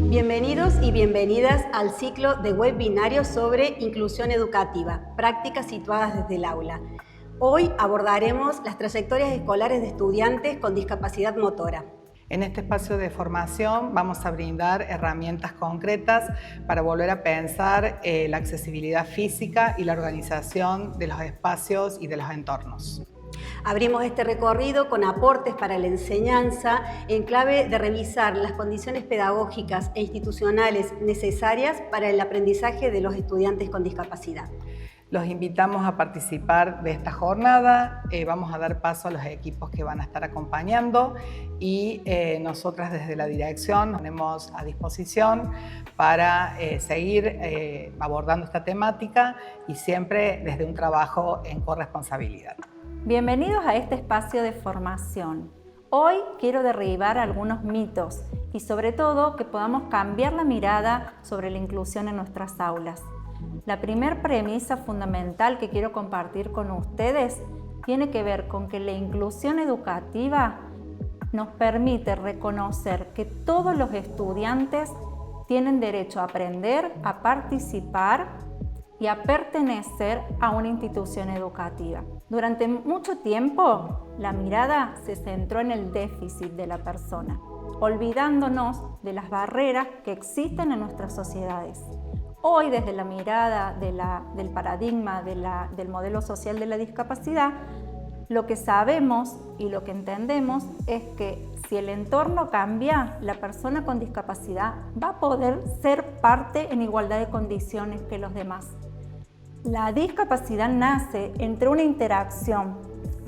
Bienvenidos y bienvenidas al ciclo de webinarios sobre inclusión educativa, prácticas situadas desde el aula. Hoy abordaremos las trayectorias escolares de estudiantes con discapacidad motora. En este espacio de formación vamos a brindar herramientas concretas para volver a pensar la accesibilidad física y la organización de los espacios y de los entornos. Abrimos este recorrido con aportes para la enseñanza en clave de revisar las condiciones pedagógicas e institucionales necesarias para el aprendizaje de los estudiantes con discapacidad. Los invitamos a participar de esta jornada, vamos a dar paso a los equipos que van a estar acompañando y nosotras desde la dirección nos ponemos a disposición para seguir abordando esta temática y siempre desde un trabajo en corresponsabilidad. Bienvenidos a este espacio de formación. Hoy quiero derribar algunos mitos y sobre todo que podamos cambiar la mirada sobre la inclusión en nuestras aulas. La primera premisa fundamental que quiero compartir con ustedes tiene que ver con que la inclusión educativa nos permite reconocer que todos los estudiantes tienen derecho a aprender, a participar y a pertenecer a una institución educativa. Durante mucho tiempo, la mirada se centró en el déficit de la persona, olvidándonos de las barreras que existen en nuestras sociedades. Hoy, desde la mirada del paradigma del modelo social de la discapacidad, lo que sabemos y lo que entendemos es que si el entorno cambia, la persona con discapacidad va a poder ser parte en igualdad de condiciones que los demás. La discapacidad nace entre una interacción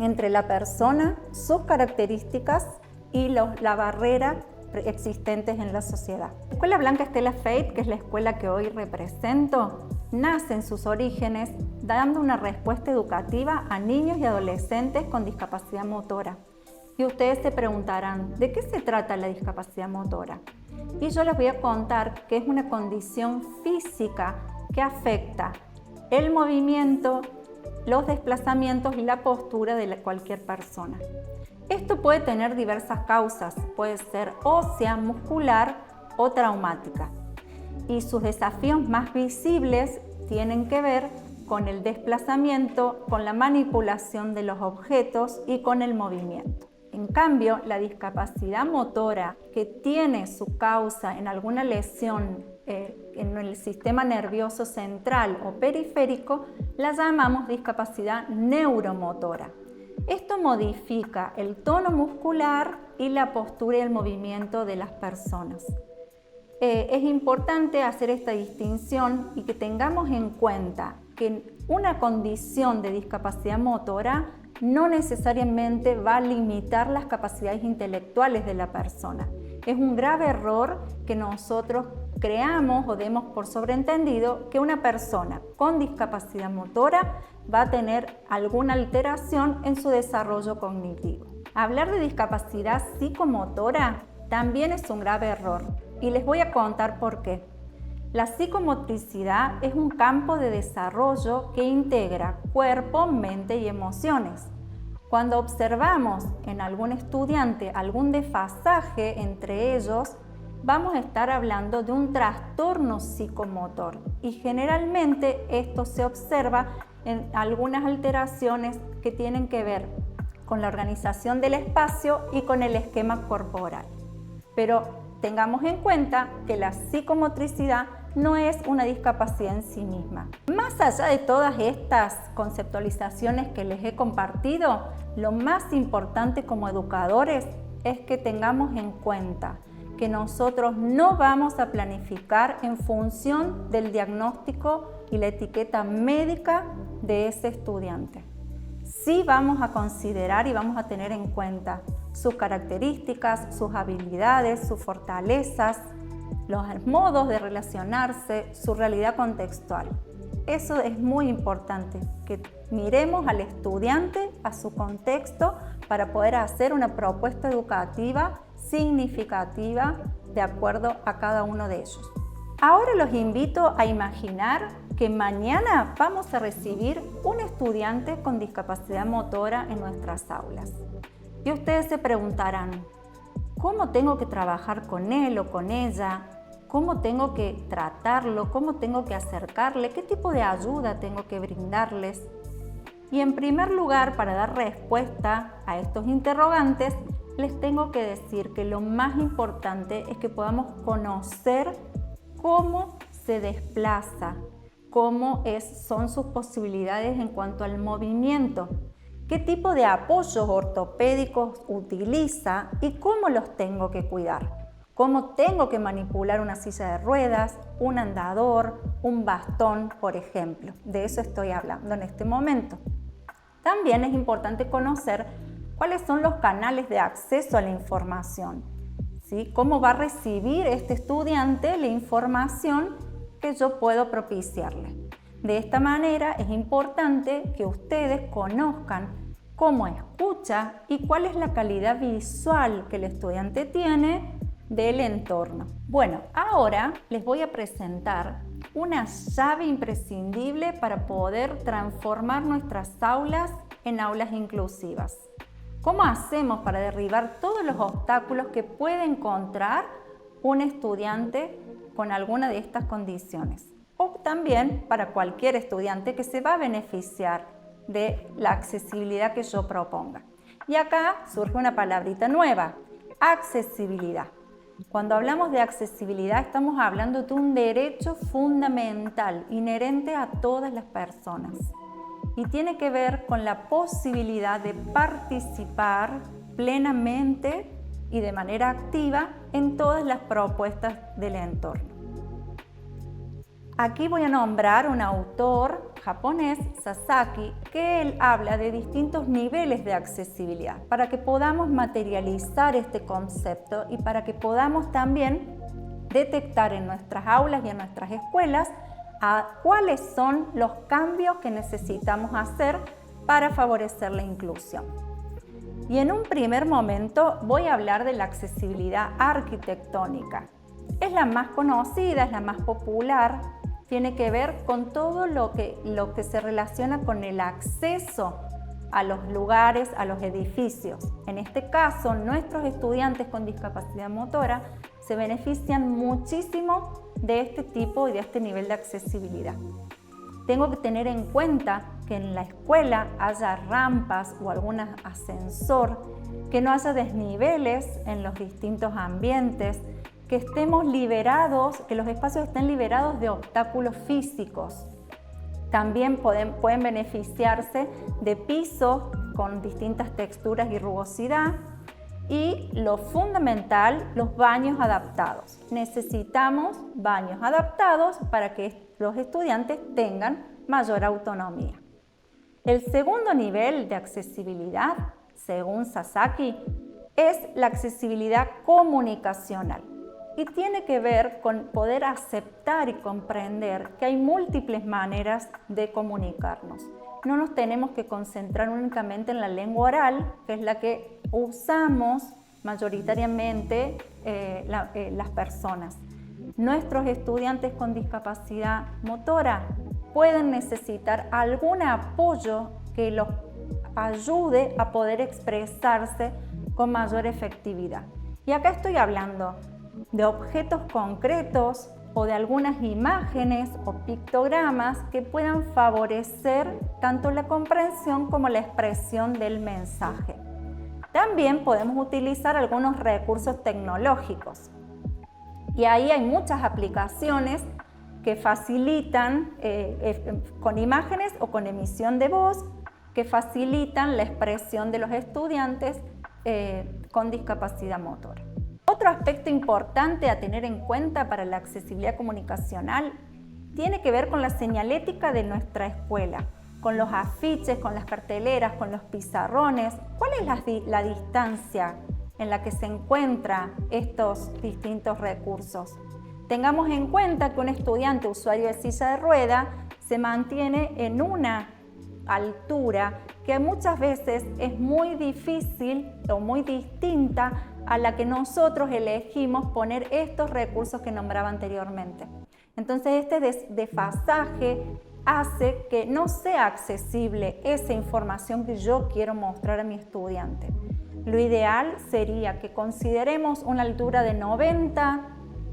entre la persona, sus características y la barrera existentes en la sociedad. La Escuela Blanca Estela Feit, que es la escuela que hoy represento, nace en sus orígenes dando una respuesta educativa a niños y adolescentes con discapacidad motora. Y ustedes se preguntarán, ¿de qué se trata la discapacidad motora? Y yo les voy a contar que es una condición física que afecta el movimiento, los desplazamientos y la postura de cualquier persona. Esto puede tener diversas causas, puede ser ósea, muscular o traumática. Y sus desafíos más visibles tienen que ver con el desplazamiento, con la manipulación de los objetos y con el movimiento. En cambio, la discapacidad motora que tiene su causa en alguna lesión en el sistema nervioso central o periférico, la llamamos discapacidad neuromotora. Esto modifica el tono muscular y la postura y el movimiento de las personas. Es importante hacer esta distinción y que tengamos en cuenta que una condición de discapacidad motora no necesariamente va a limitar las capacidades intelectuales de la persona. Es un grave error que nosotros creamos o demos por sobreentendido que una persona con discapacidad motora va a tener alguna alteración en su desarrollo cognitivo. Hablar de discapacidad psicomotora también es un grave error y les voy a contar por qué. La psicomotricidad es un campo de desarrollo que integra cuerpo, mente y emociones. Cuando observamos en algún estudiante algún desfasaje entre ellos, vamos a estar hablando de un trastorno psicomotor y generalmente esto se observa en algunas alteraciones que tienen que ver con la organización del espacio y con el esquema corporal. Pero tengamos en cuenta que la psicomotricidad no es una discapacidad en sí misma. Más allá de todas estas conceptualizaciones que les he compartido, lo más importante como educadores es que tengamos en cuenta que nosotros no vamos a planificar en función del diagnóstico y la etiqueta médica de ese estudiante. Sí vamos a considerar y vamos a tener en cuenta sus características, sus habilidades, sus fortalezas, los modos de relacionarse, su realidad contextual. Eso es muy importante, que miremos al estudiante, a su contexto, para poder hacer una propuesta educativa significativa de acuerdo a cada uno de ellos. Ahora los invito a imaginar que mañana vamos a recibir un estudiante con discapacidad motora en nuestras aulas. Y ustedes se preguntarán, ¿cómo tengo que trabajar con él o con ella? ¿Cómo tengo que tratarlo? ¿Cómo tengo que acercarle? ¿Qué tipo de ayuda tengo que brindarles? Y en primer lugar, para dar respuesta a estos interrogantes, les tengo que decir que lo más importante es que podamos conocer cómo se desplaza, son sus posibilidades en cuanto al movimiento, qué tipo de apoyos ortopédicos utiliza y cómo los tengo que cuidar, cómo tengo que manipular una silla de ruedas, un andador, un bastón, por ejemplo. De eso estoy hablando en este momento. También es importante conocer cuáles son los canales de acceso a la información, ¿sí? Cómo va a recibir este estudiante la información que yo puedo propiciarle. De esta manera es importante que ustedes conozcan cómo escucha y cuál es la calidad visual que el estudiante tiene del entorno. Bueno, ahora les voy a presentar una llave imprescindible para poder transformar nuestras aulas en aulas inclusivas. ¿Cómo hacemos para derribar todos los obstáculos que puede encontrar un estudiante con alguna de estas condiciones? O también para cualquier estudiante que se va a beneficiar de la accesibilidad que yo proponga. Y acá surge una palabrita nueva, accesibilidad. Cuando hablamos de accesibilidad estamos hablando de un derecho fundamental, inherente a todas las personas. Y tiene que ver con la posibilidad de participar plenamente y de manera activa en todas las propuestas del entorno. Aquí voy a nombrar un autor japonés, Sasaki, que él habla de distintos niveles de accesibilidad para que podamos materializar este concepto y para que podamos también detectar en nuestras aulas y en nuestras escuelas cuáles son los cambios que necesitamos hacer para favorecer la inclusión. Y en un primer momento voy a hablar de la accesibilidad arquitectónica. Es la más conocida, es la más popular, tiene que ver con todo lo que se relaciona con el acceso a los lugares, a los edificios. En este caso, nuestros estudiantes con discapacidad motora se benefician muchísimo de este tipo y de este nivel de accesibilidad. Tengo que tener en cuenta que en la escuela haya rampas o algún ascensor, que no haya desniveles en los distintos ambientes, que estemos liberados, que los espacios estén liberados de obstáculos físicos. También pueden beneficiarse de pisos con distintas texturas y rugosidad. Y lo fundamental, los baños adaptados. Necesitamos baños adaptados para que los estudiantes tengan mayor autonomía. El segundo nivel de accesibilidad, según Sasaki, es la accesibilidad comunicacional y tiene que ver con poder aceptar y comprender que hay múltiples maneras de comunicarnos. No nos tenemos que concentrar únicamente en la lengua oral, que es la que usamos mayoritariamente las personas. Nuestros estudiantes con discapacidad motora pueden necesitar algún apoyo que los ayude a poder expresarse con mayor efectividad. Y acá estoy hablando de objetos concretos o de algunas imágenes o pictogramas que puedan favorecer tanto la comprensión como la expresión del mensaje. También podemos utilizar algunos recursos tecnológicos. Y ahí hay muchas aplicaciones que facilitan, con imágenes o con emisión de voz, que facilitan la expresión de los estudiantes con discapacidad motora. Otro aspecto importante a tener en cuenta para la accesibilidad comunicacional tiene que ver con la señalética de nuestra escuela, con los afiches, con las carteleras, con los pizarrones. ¿Cuál es la distancia en la que se encuentran estos distintos recursos? Tengamos en cuenta que un estudiante usuario de silla de rueda se mantiene en una altura que muchas veces es muy difícil o muy distinta a la que nosotros elegimos poner estos recursos que nombraba anteriormente. Entonces este desfasaje hace que no sea accesible esa información que yo quiero mostrar a mi estudiante. Lo ideal sería que consideremos una altura de 90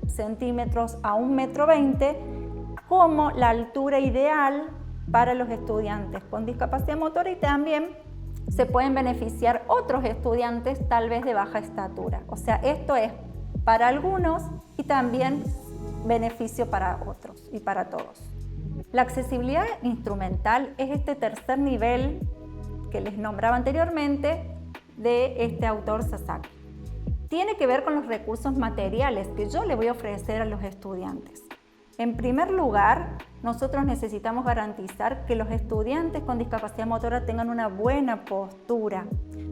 centímetros a 1,20 m como la altura ideal para los estudiantes con discapacidad motora, y también se pueden beneficiar otros estudiantes tal vez de baja estatura. O sea, esto es para algunos y también beneficio para otros y para todos. La accesibilidad instrumental es este tercer nivel que les nombraba anteriormente de este autor Sasaki. Tiene que ver con los recursos materiales que yo le voy a ofrecer a los estudiantes. En primer lugar, nosotros necesitamos garantizar que los estudiantes con discapacidad motora tengan una buena postura.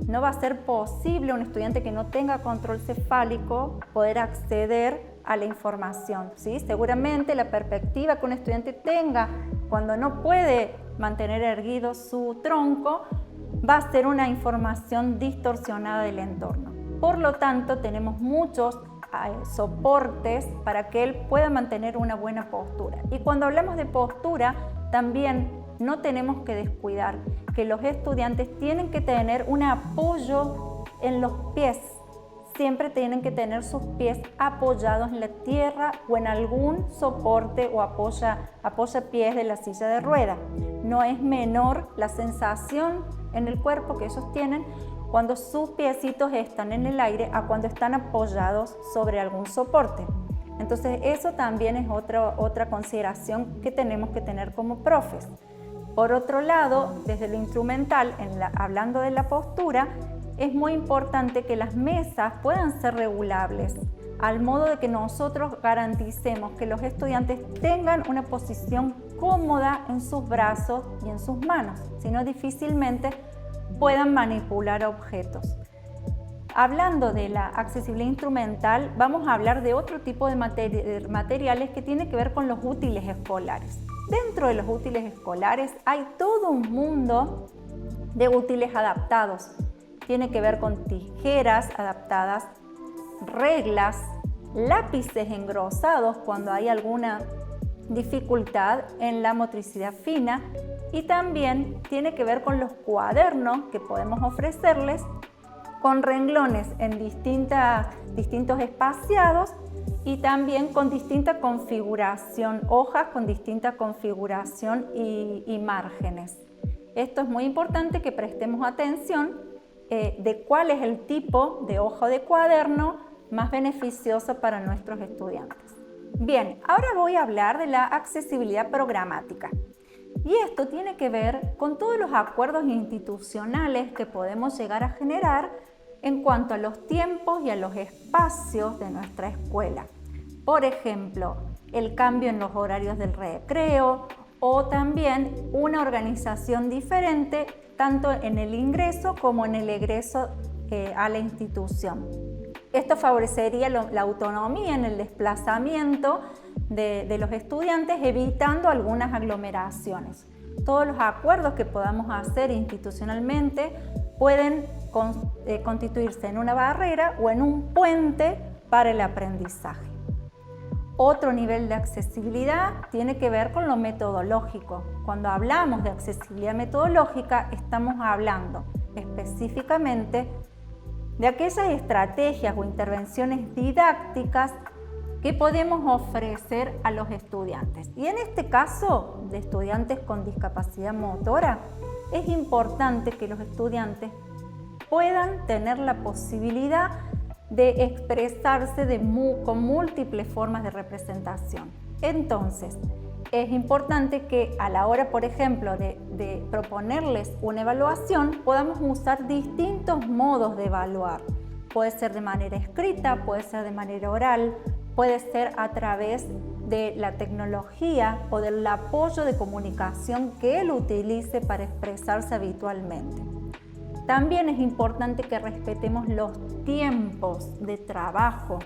No va a ser posible un estudiante que no tenga control cefálico poder acceder a la información, ¿sí? Seguramente la perspectiva que un estudiante tenga cuando no puede mantener erguido su tronco va a ser una información distorsionada del entorno. Por lo tanto, tenemos muchos soportes para que él pueda mantener una buena postura. Y cuando hablamos de postura, también no tenemos que descuidar que los estudiantes tienen que tener un apoyo en los pies. Siempre tienen que tener sus pies apoyados en la tierra o en algún soporte o apoyapiés de la silla de rueda. No es menor la sensación en el cuerpo que ellos tienen cuando sus piecitos están en el aire a cuando están apoyados sobre algún soporte. Entonces eso también es otra consideración que tenemos que tener como profes. Por otro lado, desde lo instrumental, hablando de la postura, es muy importante que las mesas puedan ser regulables, al modo de que nosotros garanticemos que los estudiantes tengan una posición cómoda en sus brazos y en sus manos, si no difícilmente puedan manipular objetos. Hablando de la accesibilidad instrumental, vamos a hablar de otro tipo de materiales que tiene que ver con los útiles escolares. Dentro de los útiles escolares hay todo un mundo de útiles adaptados. Tiene que ver con tijeras adaptadas, reglas, lápices engrosados cuando hay alguna dificultad en la motricidad fina, y también tiene que ver con los cuadernos que podemos ofrecerles con renglones en distintos espaciados y también con distinta configuración, hojas con distinta configuración y márgenes. Esto es muy importante que prestemos atención de cuál es el tipo de hoja de cuaderno más beneficioso para nuestros estudiantes. Bien, ahora voy a hablar de la accesibilidad programática. Y esto tiene que ver con todos los acuerdos institucionales que podemos llegar a generar en cuanto a los tiempos y a los espacios de nuestra escuela. Por ejemplo, el cambio en los horarios del recreo o también una organización diferente tanto en el ingreso como en el egreso a la institución. Esto favorecería la autonomía en el desplazamiento de los estudiantes, evitando algunas aglomeraciones. Todos los acuerdos que podamos hacer institucionalmente pueden constituirse en una barrera o en un puente para el aprendizaje. Otro nivel de accesibilidad tiene que ver con lo metodológico. Cuando hablamos de accesibilidad metodológica, estamos hablando específicamente de aquellas estrategias o intervenciones didácticas que podemos ofrecer a los estudiantes. Y en este caso, de estudiantes con discapacidad motora, es importante que los estudiantes puedan tener la posibilidad de expresarse con múltiples formas de representación. Entonces, es importante que a la hora, por ejemplo, de proponerles una evaluación, podamos usar distintos modos de evaluar. Puede ser de manera escrita, puede ser de manera oral, puede ser a través de la tecnología o del apoyo de comunicación que él utilice para expresarse habitualmente. También es importante que respetemos los tiempos de trabajo.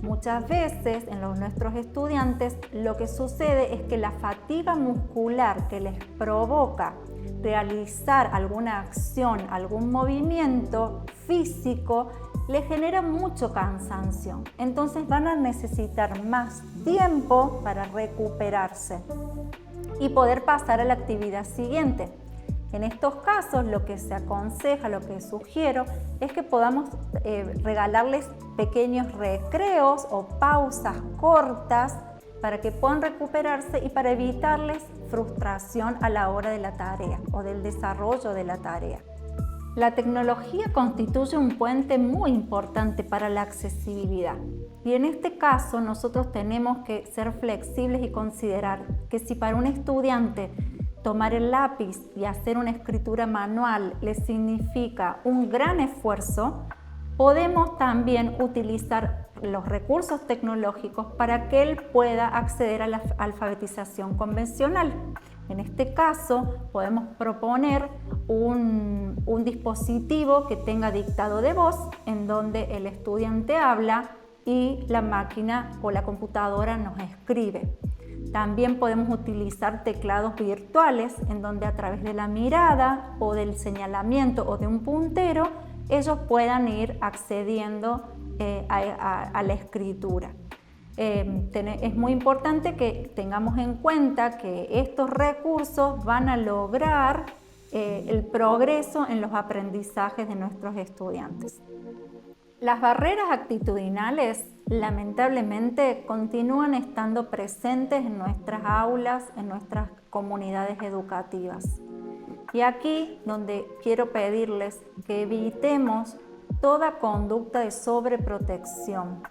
Muchas veces en nuestros estudiantes lo que sucede es que la fatiga muscular que les provoca realizar alguna acción, algún movimiento físico, le genera mucho cansancio. Entonces van a necesitar más tiempo para recuperarse y poder pasar a la actividad siguiente. En estos casos, lo que se aconseja, lo que sugiero, es que podamos regalarles pequeños recreos o pausas cortas para que puedan recuperarse y para evitarles frustración a la hora de la tarea o del desarrollo de la tarea. La tecnología constituye un puente muy importante para la accesibilidad y en este caso nosotros tenemos que ser flexibles y considerar que si para un estudiante tomar el lápiz y hacer una escritura manual le significa un gran esfuerzo, podemos también utilizar los recursos tecnológicos para que él pueda acceder a la alfabetización convencional. En este caso, podemos proponer un dispositivo que tenga dictado de voz, en donde el estudiante habla y la máquina o la computadora nos escribe. También podemos utilizar teclados virtuales, en donde a través de la mirada o del señalamiento o de un puntero, ellos puedan ir accediendo a la escritura. Es muy importante que tengamos en cuenta que estos recursos van a lograr el progreso en los aprendizajes de nuestros estudiantes. Las barreras actitudinales, lamentablemente, continúan estando presentes en nuestras aulas, en nuestras comunidades educativas. Y aquí donde quiero pedirles que evitemos toda conducta de sobreprotección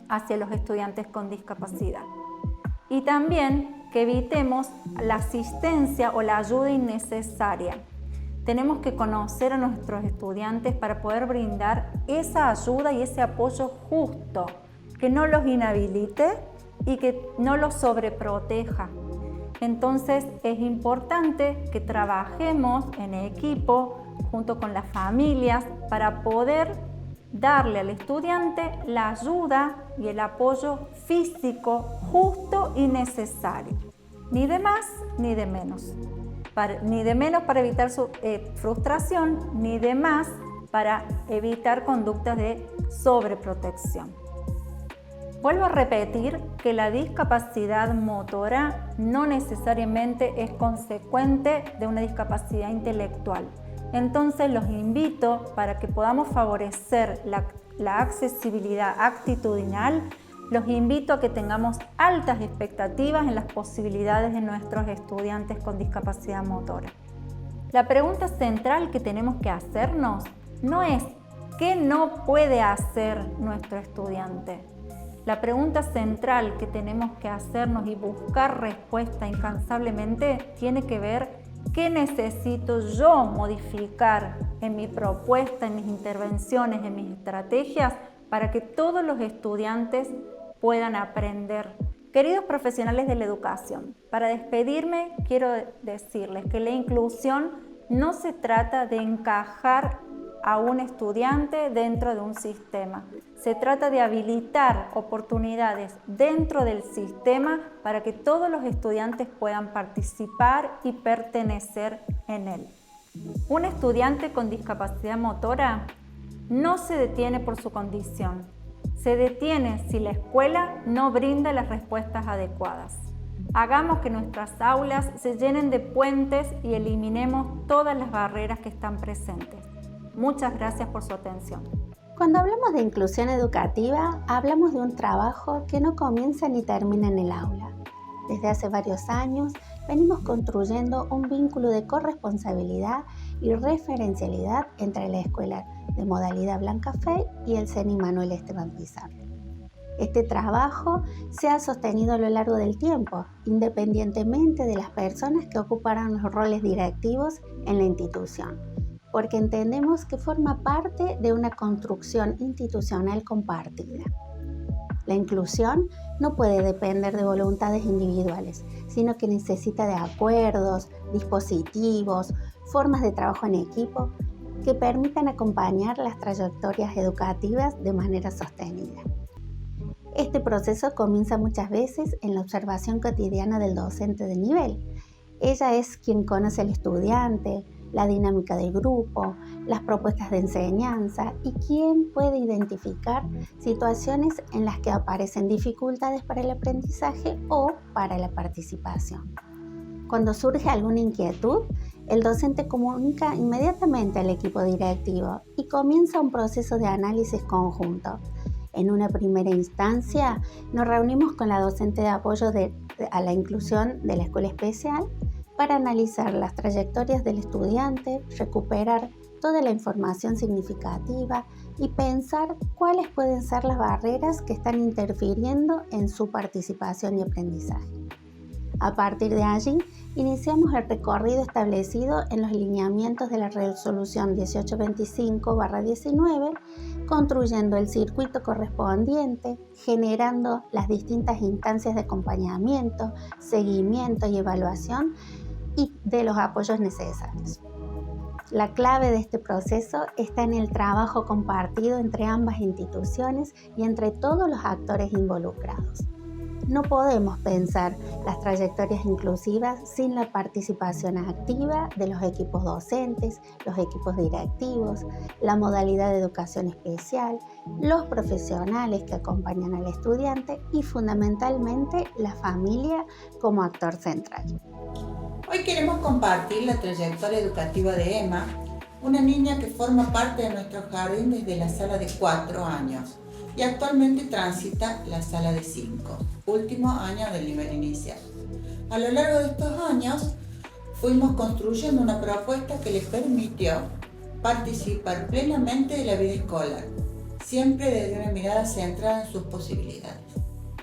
hacia los estudiantes con discapacidad. Y también que evitemos la asistencia o la ayuda innecesaria. Tenemos que conocer a nuestros estudiantes para poder brindar esa ayuda y ese apoyo justo, que no los inhabilite y que no los sobreproteja. Entonces es importante que trabajemos en equipo junto con las familias para poder darle al estudiante la ayuda y el apoyo físico justo y necesario. Ni de más ni de menos. Ni de menos para evitar su frustración, ni de más para evitar conductas de sobreprotección. Vuelvo a repetir que la discapacidad motora no necesariamente es consecuente de una discapacidad intelectual. Entonces los invito para que podamos favorecer la accesibilidad actitudinal. Los invito a que tengamos altas expectativas en las posibilidades de nuestros estudiantes con discapacidad motora. La pregunta central que tenemos que hacernos no es ¿qué no puede hacer nuestro estudiante? La pregunta central que tenemos que hacernos y buscar respuesta incansablemente tiene que ver ¿qué necesito yo modificar en mi propuesta, en mis intervenciones, en mis estrategias para que todos los estudiantes puedan aprender? Queridos profesionales de la educación, para despedirme quiero decirles que la inclusión no se trata de encajar a un estudiante dentro de un sistema. Se trata de habilitar oportunidades dentro del sistema para que todos los estudiantes puedan participar y pertenecer en él. Un estudiante con discapacidad motora no se detiene por su condición. Se detiene si la escuela no brinda las respuestas adecuadas. Hagamos que nuestras aulas se llenen de puentes y eliminemos todas las barreras que están presentes. Muchas gracias por su atención. Cuando hablamos de inclusión educativa, hablamos de un trabajo que no comienza ni termina en el aula. Desde hace varios años venimos construyendo un vínculo de corresponsabilidad y referencialidad entre la escuela de modalidad Blanca Fey y el CENI Manuel Esteban Pizarro. Este trabajo se ha sostenido a lo largo del tiempo, independientemente de las personas que ocuparan los roles directivos en la institución, porque entendemos que forma parte de una construcción institucional compartida. La inclusión no puede depender de voluntades individuales, sino que necesita de acuerdos, dispositivos, formas de trabajo en equipo que permitan acompañar las trayectorias educativas de manera sostenida. Este proceso comienza muchas veces en la observación cotidiana del docente de nivel. Ella es quien conoce al estudiante, la dinámica del grupo, las propuestas de enseñanza y quién puede identificar situaciones en las que aparecen dificultades para el aprendizaje o para la participación. Cuando surge alguna inquietud, el docente comunica inmediatamente al equipo directivo y comienza un proceso de análisis conjunto. En una primera instancia, nos reunimos con la docente de apoyo a la inclusión de la escuela especial para analizar las trayectorias del estudiante, recuperar toda la información significativa y pensar cuáles pueden ser las barreras que están interfiriendo en su participación y aprendizaje. A partir de allí, iniciamos el recorrido establecido en los lineamientos de la Resolución 1825/19, construyendo el circuito correspondiente, generando las distintas instancias de acompañamiento, seguimiento y evaluación y de los apoyos necesarios. La clave de este proceso está en el trabajo compartido entre ambas instituciones y entre todos los actores involucrados. No podemos pensar las trayectorias inclusivas sin la participación activa de los equipos docentes, los equipos directivos, la modalidad de educación especial, los profesionales que acompañan al estudiante y fundamentalmente la familia como actor central. Hoy queremos compartir la trayectoria educativa de Emma, una niña que forma parte de nuestro jardín desde la sala de 4 años y actualmente transita la sala de 5, último año del nivel inicial. A lo largo de estos años fuimos construyendo una propuesta que le permitió participar plenamente de la vida escolar, siempre desde una mirada centrada en sus posibilidades.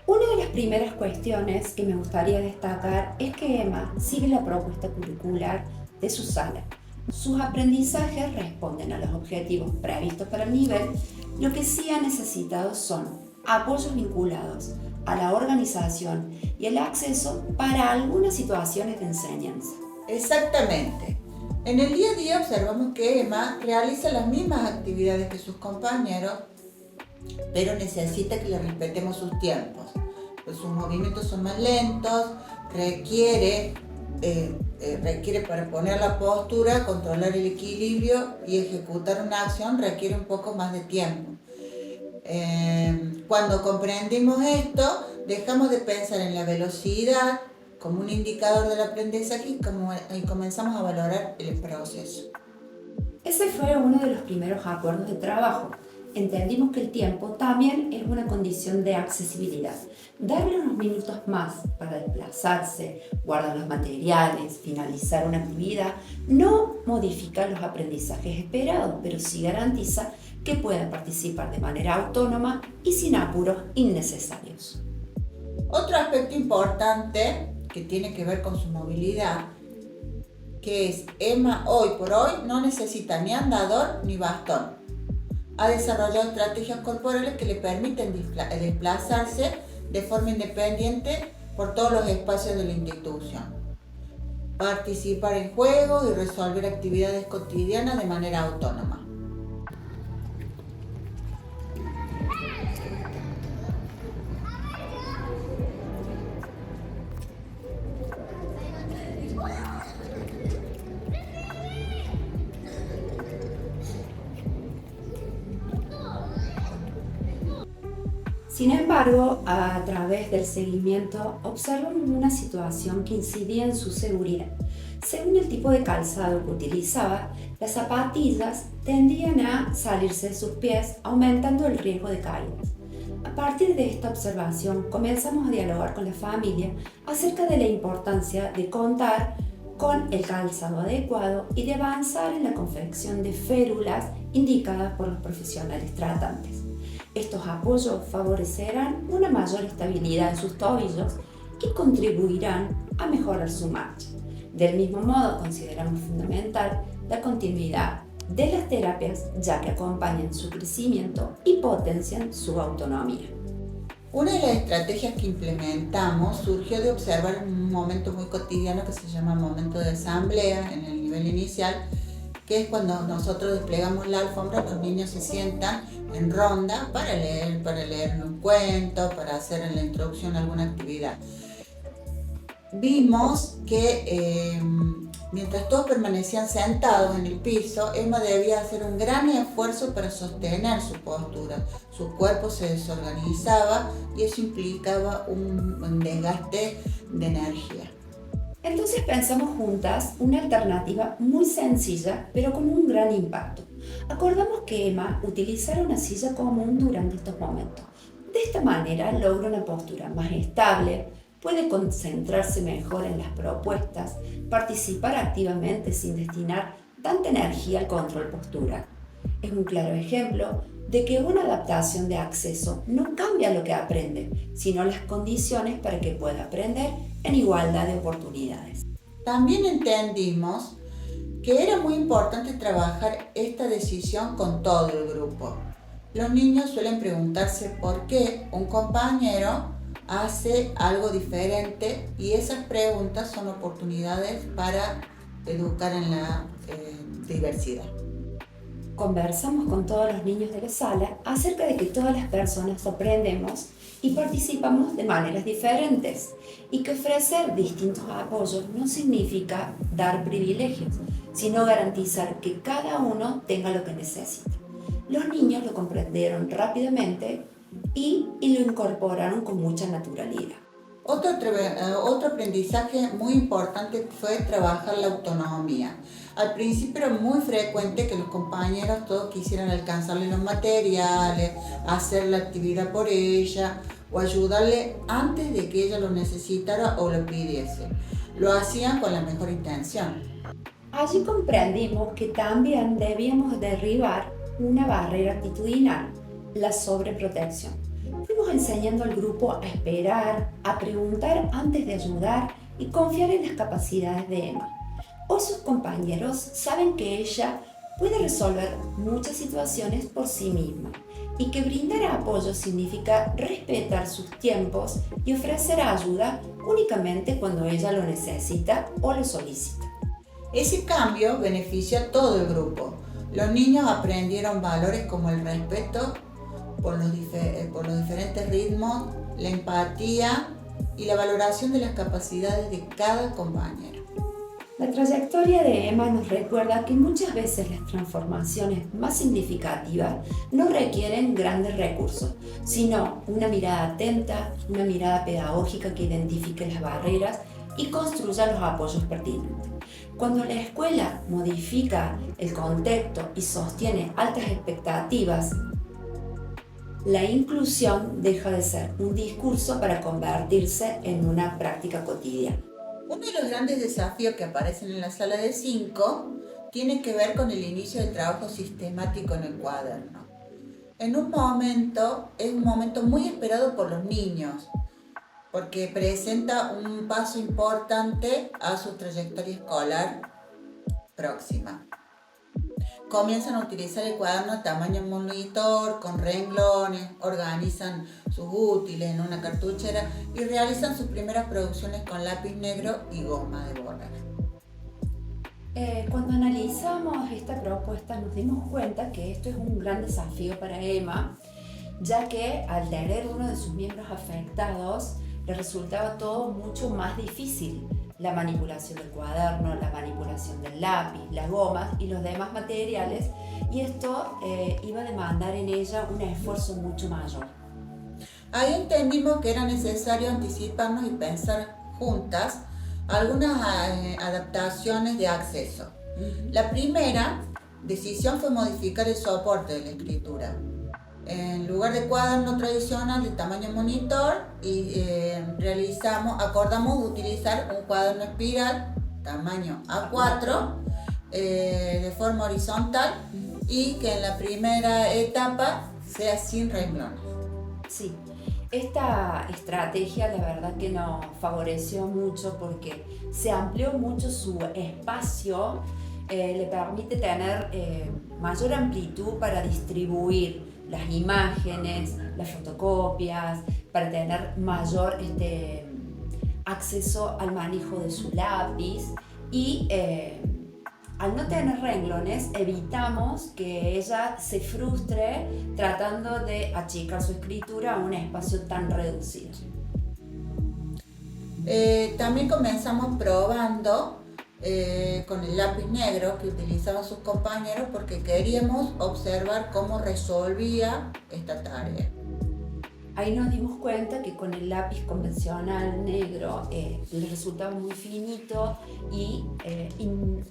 Una de las primeras cuestiones que me gustaría destacar es que Emma sigue la propuesta curricular de su sala. Sus aprendizajes responden a los objetivos previstos para el nivel. Lo que sí ha necesitado son apoyos vinculados a la organización y el acceso para algunas situaciones de enseñanza. Exactamente. En el día a día observamos que Emma realiza las mismas actividades que sus compañeros, pero necesita que le respetemos sus tiempos. Pues sus movimientos son más lentos, requiere para poner la postura, controlar el equilibrio y ejecutar una acción requiere un poco más de tiempo. Cuando comprendimos esto, dejamos de pensar en la velocidad como un indicador del aprendizaje y comenzamos a valorar el proceso. Ese fue uno de los primeros acuerdos de trabajo. Entendimos que el tiempo también es una condición de accesibilidad. Darle unos minutos más para desplazarse, guardar los materiales, finalizar una actividad, no modifica los aprendizajes esperados, pero sí garantiza que pueda participar de manera autónoma y sin apuros innecesarios. Otro aspecto importante que tiene que ver con su movilidad, que es Emma hoy por hoy no necesita ni andador ni bastón. Ha desarrollado estrategias corporales que le permiten desplazarse de forma independiente por todos los espacios de la institución, participar en juegos y resolver actividades cotidianas de manera autónoma. Sin embargo, a través del seguimiento observamos una situación que incidía en su seguridad. Según el tipo de calzado que utilizaba, las zapatillas tendían a salirse de sus pies, aumentando el riesgo de caídas. A partir de esta observación, comenzamos a dialogar con la familia acerca de la importancia de contar con el calzado adecuado y de avanzar en la confección de férulas indicadas por los profesionales tratantes. Estos apoyos favorecerán una mayor estabilidad en sus tobillos y contribuirán a mejorar su marcha. Del mismo modo, consideramos fundamental la continuidad de las terapias, ya que acompañan su crecimiento y potencian su autonomía. Una de las estrategias que implementamos surgió de observar un momento muy cotidiano que se llama momento de asamblea en el nivel inicial, que es cuando nosotros desplegamos la alfombra, los niños se sientan en ronda para leer un cuento, para hacer en la introducción alguna actividad. Vimos que Mientras todos permanecían sentados en el piso, Emma debía hacer un gran esfuerzo para sostener su postura. Su cuerpo se desorganizaba y eso implicaba un desgaste de energía. Entonces pensamos juntas una alternativa muy sencilla, pero con un gran impacto. Acordamos que Emma utilizara una silla común durante estos momentos. De esta manera logra una postura más estable, puede concentrarse mejor en las propuestas, participar activamente sin destinar tanta energía al control postural. Es un claro ejemplo de que una adaptación de acceso no cambia lo que aprende, sino las condiciones para que pueda aprender en igualdad de oportunidades. También entendimos que era muy importante trabajar esta decisión con todo el grupo. Los niños suelen preguntarse por qué un compañero hace algo diferente y esas preguntas son oportunidades para educar en la diversidad. Conversamos con todos los niños de la sala acerca de que todas las personas aprendemos y participamos de maneras diferentes y que ofrecer distintos apoyos no significa dar privilegios, sino garantizar que cada uno tenga lo que necesita. Los niños lo comprendieron rápidamente y lo incorporaron con mucha naturalidad. Otro aprendizaje muy importante fue trabajar la autonomía. Al principio era muy frecuente que los compañeros todos quisieran alcanzarle los materiales, hacer la actividad por ella o ayudarle antes de que ella lo necesitara o lo pidiese. Lo hacían con la mejor intención. Allí comprendimos que también debíamos derribar una barrera actitudinal, la sobreprotección. Fuimos enseñando al grupo a esperar, a preguntar antes de ayudar y confiar en las capacidades de Emma. Hoy sus compañeros saben que ella puede resolver muchas situaciones por sí misma y que brindar apoyo significa respetar sus tiempos y ofrecer ayuda únicamente cuando ella lo necesita o lo solicita. Ese cambio beneficia a todo el grupo. Los niños aprendieron valores como el respeto por los diferentes ritmos, la empatía y la valoración de las capacidades de cada compañero. La trayectoria de Emma nos recuerda que muchas veces las transformaciones más significativas no requieren grandes recursos, sino una mirada atenta, una mirada pedagógica que identifique las barreras y construya los apoyos pertinentes. Cuando la escuela modifica el contexto y sostiene altas expectativas, la inclusión deja de ser un discurso para convertirse en una práctica cotidiana. Uno de los grandes desafíos que aparecen en la sala de 5 tiene que ver con el inicio del trabajo sistemático en el cuaderno. Es un momento muy esperado por los niños, porque presenta un paso importante a su trayectoria escolar próxima. Comienzan a utilizar el cuaderno tamaño monitor, con renglones, organizan sus útiles en una cartuchera y realizan sus primeras producciones con lápiz negro y goma de borrar. Cuando analizamos esta propuesta nos dimos cuenta que esto es un gran desafío para Emma, ya que al tener uno de sus miembros afectados, le resultaba todo mucho más difícil. La manipulación del cuaderno, la manipulación del lápiz, las gomas y los demás materiales, y esto iba a demandar en ella un esfuerzo mucho mayor. Ahí entendimos que era necesario anticiparnos y pensar juntas algunas adaptaciones de acceso. La primera decisión fue modificar el soporte de la escritura. En lugar de cuaderno tradicional de tamaño monitor, acordamos utilizar un cuaderno espiral tamaño A4 de forma horizontal y que en la primera etapa sea sin renglones. Sí, esta estrategia la verdad que nos favoreció mucho porque se amplió mucho su espacio, le permite tener mayor amplitud para distribuir las imágenes, las fotocopias, para tener mayor acceso al manejo de su lápiz y al no tener renglones evitamos que ella se frustre tratando de achicar su escritura a un espacio tan reducido. También comenzamos probando con el lápiz negro que utilizaban sus compañeros porque queríamos observar cómo resolvía esta tarea. Ahí nos dimos cuenta que con el lápiz convencional negro le resultaba muy finito y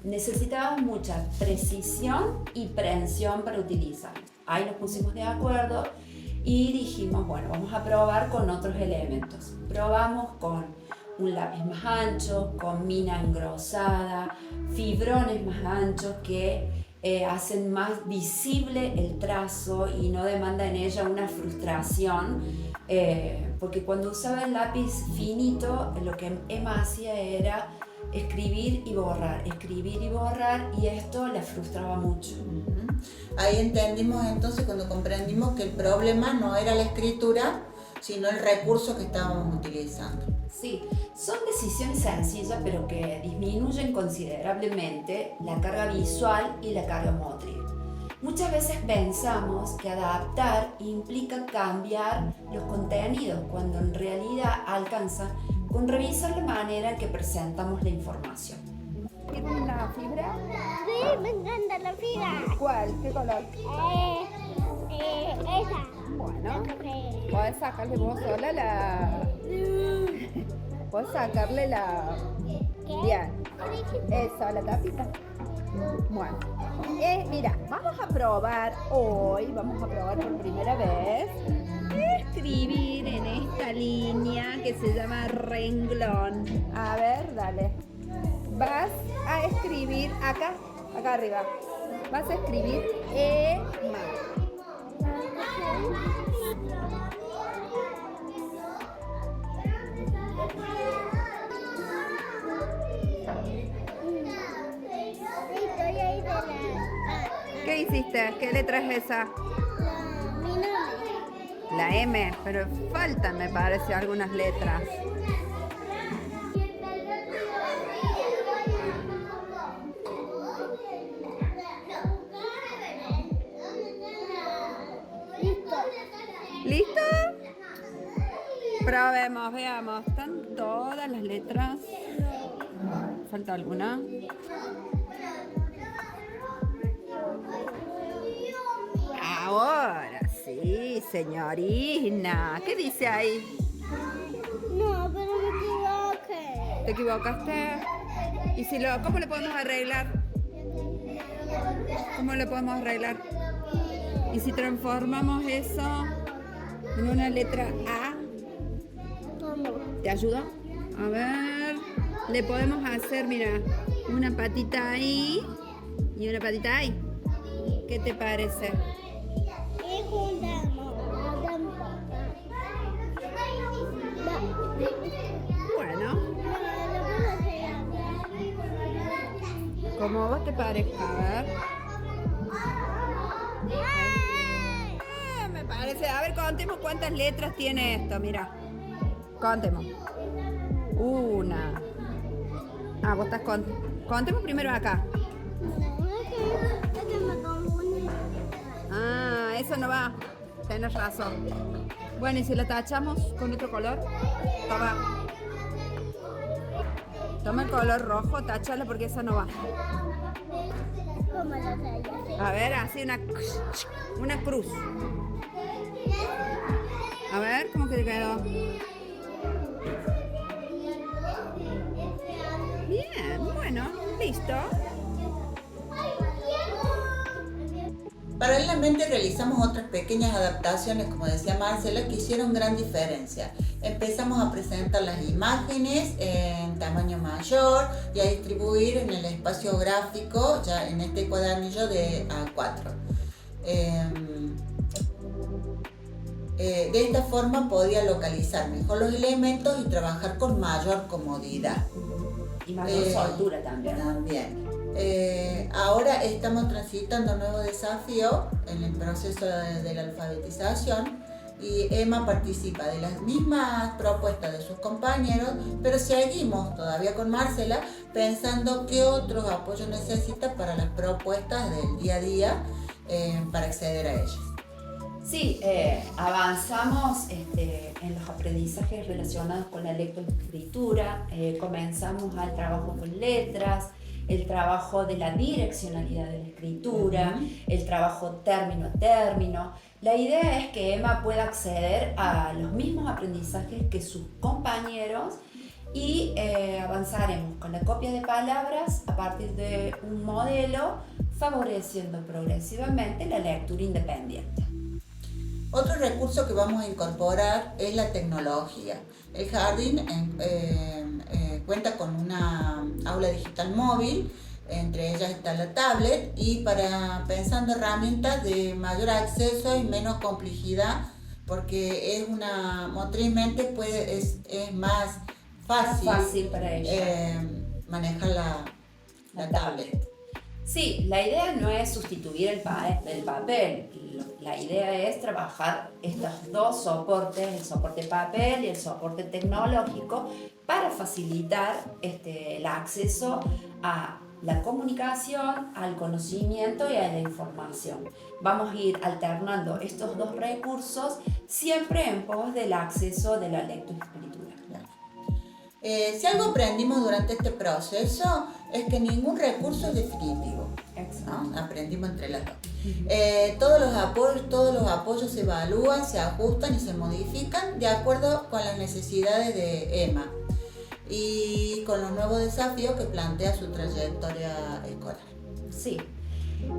necesitábamos mucha precisión y precisión para utilizarlo. Ahí nos pusimos de acuerdo y dijimos, bueno, vamos a probar con otros elementos. Probamos con un lápiz más ancho, con mina engrosada, fibrones más anchos que hacen más visible el trazo y no demanda en ella una frustración, porque cuando usaba el lápiz finito, lo que Emma hacía era escribir y borrar, y esto la frustraba mucho. Ahí entendimos entonces, cuando comprendimos que el problema no era la escritura, sino el recurso que estábamos utilizando. Sí, son decisiones sencillas pero que disminuyen considerablemente la carga visual y la carga motriz. Muchas veces pensamos que adaptar implica cambiar los contenidos, cuando en realidad alcanza con revisar la manera en que presentamos la información. ¿Tienen la fibra? Sí, me encanta la fibra. ¿Cuál? ¿Qué color? Esa. Bueno, La café. podés sacarle vos sola la... Podés sacarle la... Bien. Eso, la tapita. Bueno. Mira, vamos a probar por primera vez escribir en esta línea que se llama renglón. A ver, dale. Vas a escribir acá arriba. Vas a escribir Emma. ¿Qué hiciste? ¿Qué letra es esa? Mi nombre. La M, pero faltan, me parece, algunas letras. ¿Listo? Probemos, veamos. ¿Están todas las letras? ¿Falta alguna? Ahora sí, señorina. ¿Qué dice ahí? No, pero me equivoqué. ¿Te equivocaste? ¿Y si cómo lo podemos arreglar? ¿Cómo lo podemos arreglar? ¿Y si transformamos eso en una letra A? ¿Cómo? ¿Te ayudo? A ver, le podemos hacer, mira, una patita ahí y una patita ahí. ¿Qué te parece? Y juntamos. No tampoco. Bueno, No puedo hacer. como vos te parezca, a ver. Me parece, a ver, contemos cuántas letras tiene esto, mira. Contemos. Una. Vos estás contemos primero acá. No, es que me confundí. Eso no va. Tienes razón. Bueno, ¿y si la tachamos con otro color? Toma. Toma el color rojo, táchalo porque esa no va. ¿Cómo lo sé? A ver, así una cruz. A ver, ¿cómo que te quedó? Bien, bueno, listo. Paralelamente realizamos otras pequeñas adaptaciones, como decía Marcela, que hicieron gran diferencia. Empezamos a presentar las imágenes en tamaño mayor y a distribuir en el espacio gráfico, ya en este cuadernillo de A4. De esta forma podía localizar mejor los elementos y trabajar con mayor comodidad. Y mayor soltura también. Ahora estamos transitando un nuevo desafío en el proceso de la alfabetización y Emma participa de las mismas propuestas de sus compañeros, pero seguimos todavía con Marcela pensando qué otros apoyos necesita para las propuestas del día a día para acceder a ellas. Sí, avanzamos en los aprendizajes relacionados con la lectoescritura, comenzamos al trabajo con letras, el trabajo de la direccionalidad de la escritura, el trabajo término a término. La idea es que Emma pueda acceder a los mismos aprendizajes que sus compañeros y avanzaremos con la copia de palabras a partir de un modelo, favoreciendo progresivamente la lectura independiente. Otro recurso que vamos a incorporar es la tecnología. El jardín cuenta con una aula digital móvil, entre ellas está la tablet, y pensando herramientas de mayor acceso y menos complejidad, porque motrizmente es más fácil para ella manejar la tablet. Sí, la idea no es sustituir el papel. La idea es trabajar estos dos soportes, el soporte papel y el soporte tecnológico, para facilitar el acceso a la comunicación, al conocimiento y a la información. Vamos a ir alternando estos dos recursos siempre en pos del acceso de la lectura y escritura. Si algo aprendimos durante este proceso es que ningún recurso es definitivo, ¿no? Aprendimos entre las dos. Todos los apoyos se evalúan, se ajustan y se modifican de acuerdo con las necesidades de Emma y con los nuevos desafíos que plantea su trayectoria escolar. Sí,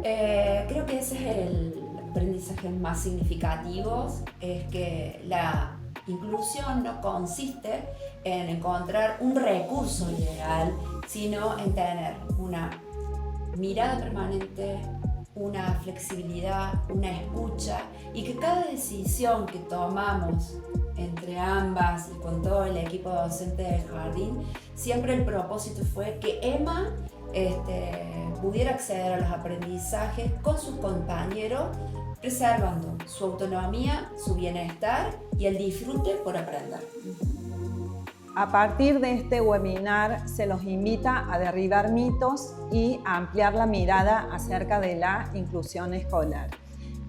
creo que ese es el aprendizaje más significativo, es que la inclusión no consiste en encontrar un recurso ideal, sino en tener una mirada permanente, una flexibilidad, una escucha, y que cada decisión que tomamos entre ambas y con todo el equipo docente del jardín, siempre el propósito fue que Emma pudiera acceder a los aprendizajes con sus compañeros, preservando su autonomía, su bienestar y el disfrute por aprender. A partir de este webinar se los invita a derribar mitos y a ampliar la mirada acerca de la inclusión escolar.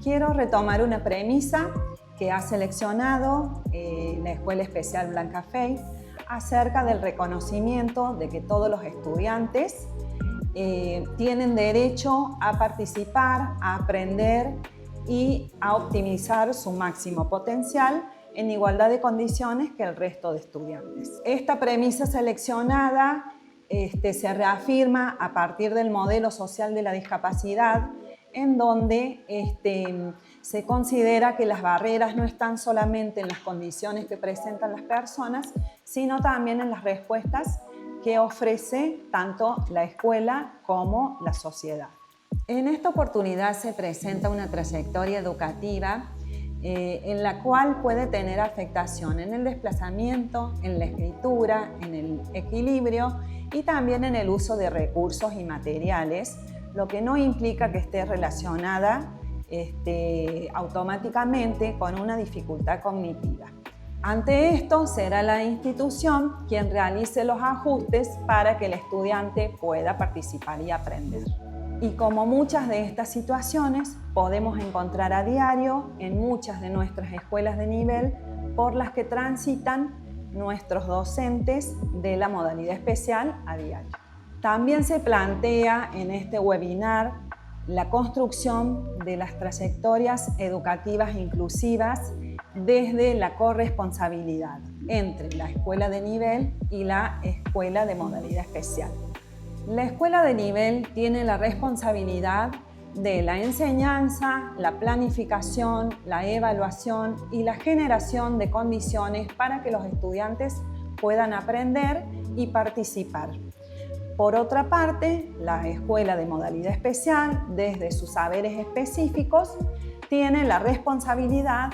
Quiero retomar una premisa que ha seleccionado la Escuela Especial Blanca Fey acerca del reconocimiento de que todos los estudiantes tienen derecho a participar, a aprender y a optimizar su máximo potencial en igualdad de condiciones que el resto de estudiantes. Esta premisa seleccionada se reafirma a partir del modelo social de la discapacidad, en donde se considera que las barreras no están solamente en las condiciones que presentan las personas, sino también en las respuestas que ofrece tanto la escuela como la sociedad. En esta oportunidad se presenta una trayectoria educativa en la cual puede tener afectación en el desplazamiento, en la escritura, en el equilibrio y también en el uso de recursos y materiales, lo que no implica que esté relacionada automáticamente con una dificultad cognitiva. Ante esto, será la institución quien realice los ajustes para que el estudiante pueda participar y aprender. Y como muchas de estas situaciones podemos encontrar a diario en muchas de nuestras escuelas de nivel por las que transitan nuestros docentes de la modalidad especial a diario. También se plantea en este webinar la construcción de las trayectorias educativas inclusivas desde la corresponsabilidad entre la escuela de nivel y la escuela de modalidad especial. La escuela de nivel tiene la responsabilidad de la enseñanza, la planificación, la evaluación y la generación de condiciones para que los estudiantes puedan aprender y participar. Por otra parte, la escuela de modalidad especial, desde sus saberes específicos, tiene la responsabilidad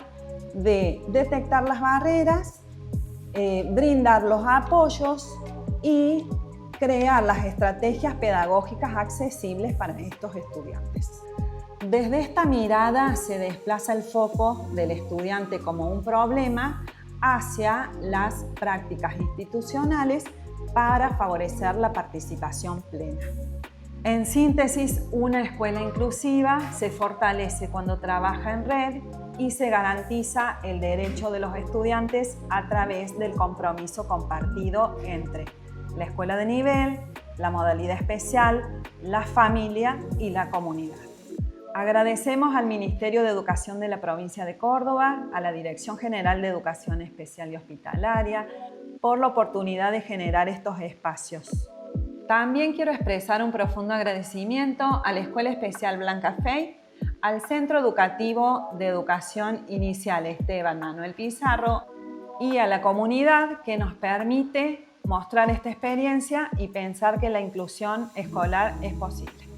de detectar las barreras, brindar los apoyos y crear las estrategias pedagógicas accesibles para estos estudiantes. Desde esta mirada se desplaza el foco del estudiante como un problema hacia las prácticas institucionales para favorecer la participación plena. En síntesis, una escuela inclusiva se fortalece cuando trabaja en red y se garantiza el derecho de los estudiantes a través del compromiso compartido entre la escuela de nivel, la modalidad especial, la familia y la comunidad. Agradecemos al Ministerio de Educación de la provincia de Córdoba, a la Dirección General de Educación Especial y Hospitalaria, por la oportunidad de generar estos espacios. También quiero expresar un profundo agradecimiento a la Escuela Especial Blanca Fey, al Centro Educativo de Educación Inicial Esteban Manuel Pizarro y a la comunidad que nos permite mostrar esta experiencia y pensar que la inclusión escolar es posible.